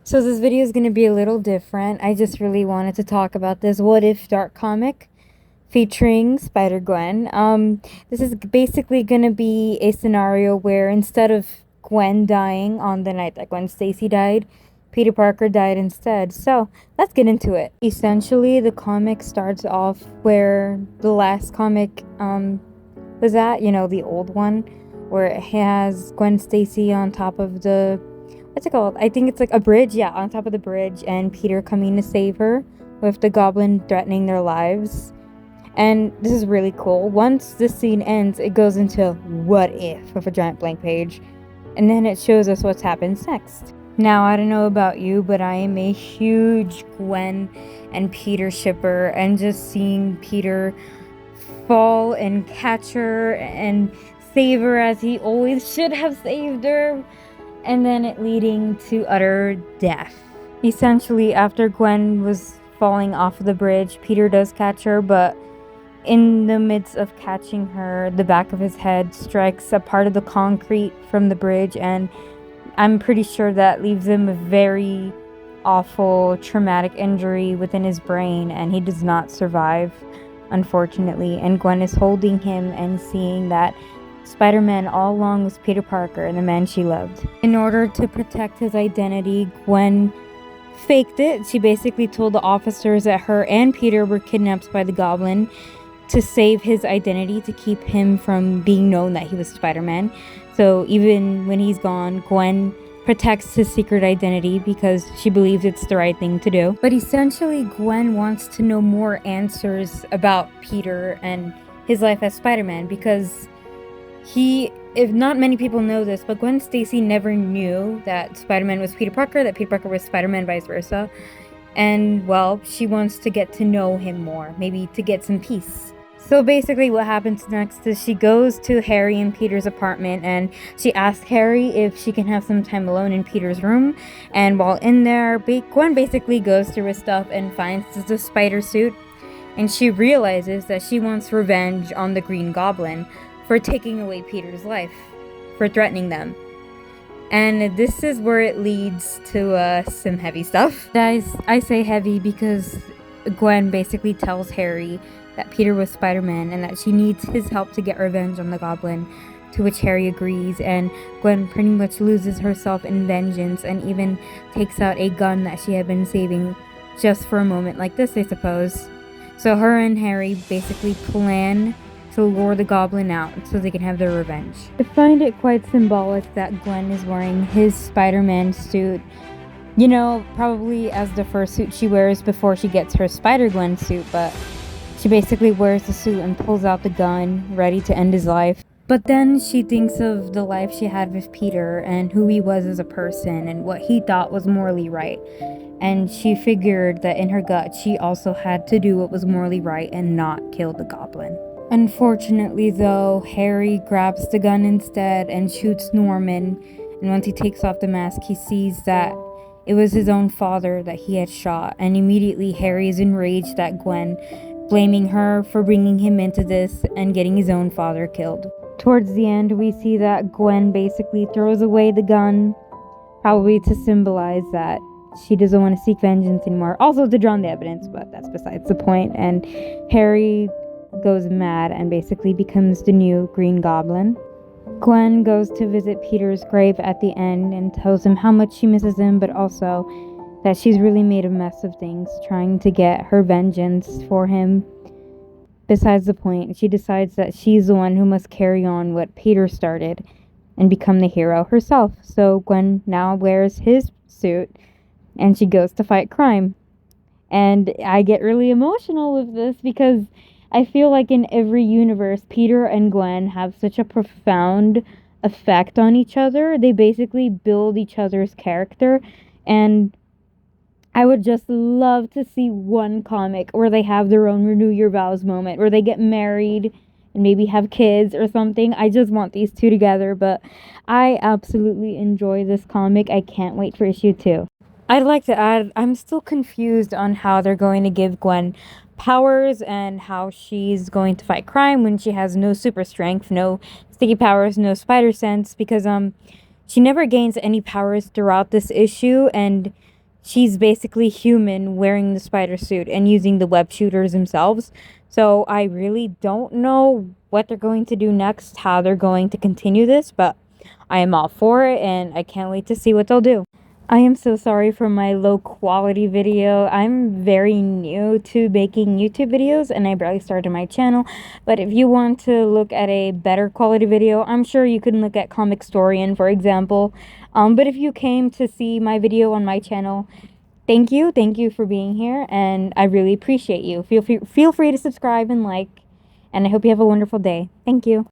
So this video is going to be a little different. I just really wanted to talk about this What If Dark comic featuring Spider-Gwen. This is basically going to be a scenario where instead of Gwen dying on the night that Gwen Stacy died, Peter Parker died instead. So let's get into it. Essentially, the comic starts off where the last comic was at, the old one, where it has Gwen Stacy on top of the what's it called? I think it's like a bridge, yeah, on top of the bridge, and Peter coming to save her with the goblin threatening their lives. And this is really cool. Once this scene ends, it goes into what if with a giant blank page, and then it shows us what's happened next. Now, I don't know about you, but I am a huge Gwen and Peter shipper, and just seeing Peter fall and catch her and save her as he always should have saved her, and then it leading to utter death. Essentially, after Gwen was falling off the bridge, Peter does catch her, but in the midst of catching her, the back of his head strikes a part of the concrete from the bridge, and I'm pretty sure that leaves him a very awful traumatic injury within his brain, and he does not survive, unfortunately. And Gwen is holding him and seeing that Spider-Man all along was Peter Parker and the man she loved. In order to protect his identity, Gwen faked it. She basically told the officers that her and Peter were kidnapped by the Goblin to save his identity, to keep him from being known that he was Spider-Man. So even when he's gone, Gwen protects his secret identity because she believes it's the right thing to do. But essentially, Gwen wants to know more answers about Peter and his life as Spider-Man, because if not many people know this, but Gwen Stacy never knew that Spider-Man was Peter Parker, that Peter Parker was Spider-Man, vice versa. And, well, she wants to get to know him more, maybe to get some peace. So basically what happens next is she goes to Harry and Peter's apartment, and she asks Harry if she can have some time alone in Peter's room. And while in there, Gwen basically goes through his stuff and finds the spider suit, and she realizes that she wants revenge on the Green Goblin for taking away Peter's life, for threatening them. And this is where it leads to some heavy stuff. Guys, I say heavy because Gwen basically tells Harry that Peter was Spider-Man and that she needs his help to get revenge on the Goblin, to which Harry agrees, and Gwen pretty much loses herself in vengeance and even takes out a gun that she had been saving just for a moment like this, I suppose. So her and Harry basically plan to lure the Goblin out so they can have their revenge. I find it quite symbolic that Gwen is wearing his Spider-Man suit, probably as the first suit she wears before she gets her Spider-Gwen suit, but she basically wears the suit and pulls out the gun, ready to end his life. But then she thinks of the life she had with Peter and who he was as a person and what he thought was morally right. And she figured that in her gut, she also had to do what was morally right and not kill the Goblin. Unfortunately, though, Harry grabs the gun instead and shoots Norman, and once he takes off the mask, he sees that it was his own father that he had shot, and immediately Harry is enraged at Gwen, blaming her for bringing him into this and getting his own father killed. Towards the end, we see that Gwen basically throws away the gun, probably to symbolize that she doesn't want to seek vengeance anymore, also to drown the evidence, but that's besides the point. And Harry goes mad and basically becomes the new Green Goblin. Gwen goes to visit Peter's grave at the end and tells him how much she misses him, but also that she's really made a mess of things trying to get her vengeance for him. Besides the point, she decides that she's the one who must carry on what Peter started and become the hero herself. So Gwen now wears his suit and she goes to fight crime. And I get really emotional with this because I feel like in every universe, Peter and Gwen have such a profound effect on each other. They basically build each other's character, and I would just love to see one comic where they have their own renew your vows moment, where they get married and maybe have kids or something. I just want these two together, but I absolutely enjoy this comic. I can't wait for issue 2. I'd like to add, I'm still confused on how they're going to give Gwen powers and how she's going to fight crime when she has no super strength, no sticky powers, no spider sense, because she never gains any powers throughout this issue, and she's basically human wearing the spider suit and using the web shooters themselves. So I really don't know what they're going to do next, how they're going to continue this, but I am all for it and I can't wait to see what they'll do. I am so sorry for my low quality video. I'm very new to making YouTube videos and I barely started my channel. But if you want to look at a better quality video, I'm sure you can look at Comic Storian, for example. But if you came to see my video on my channel, thank you. Thank you for being here and I really appreciate you. Feel free to subscribe and like, and I hope you have a wonderful day. Thank you.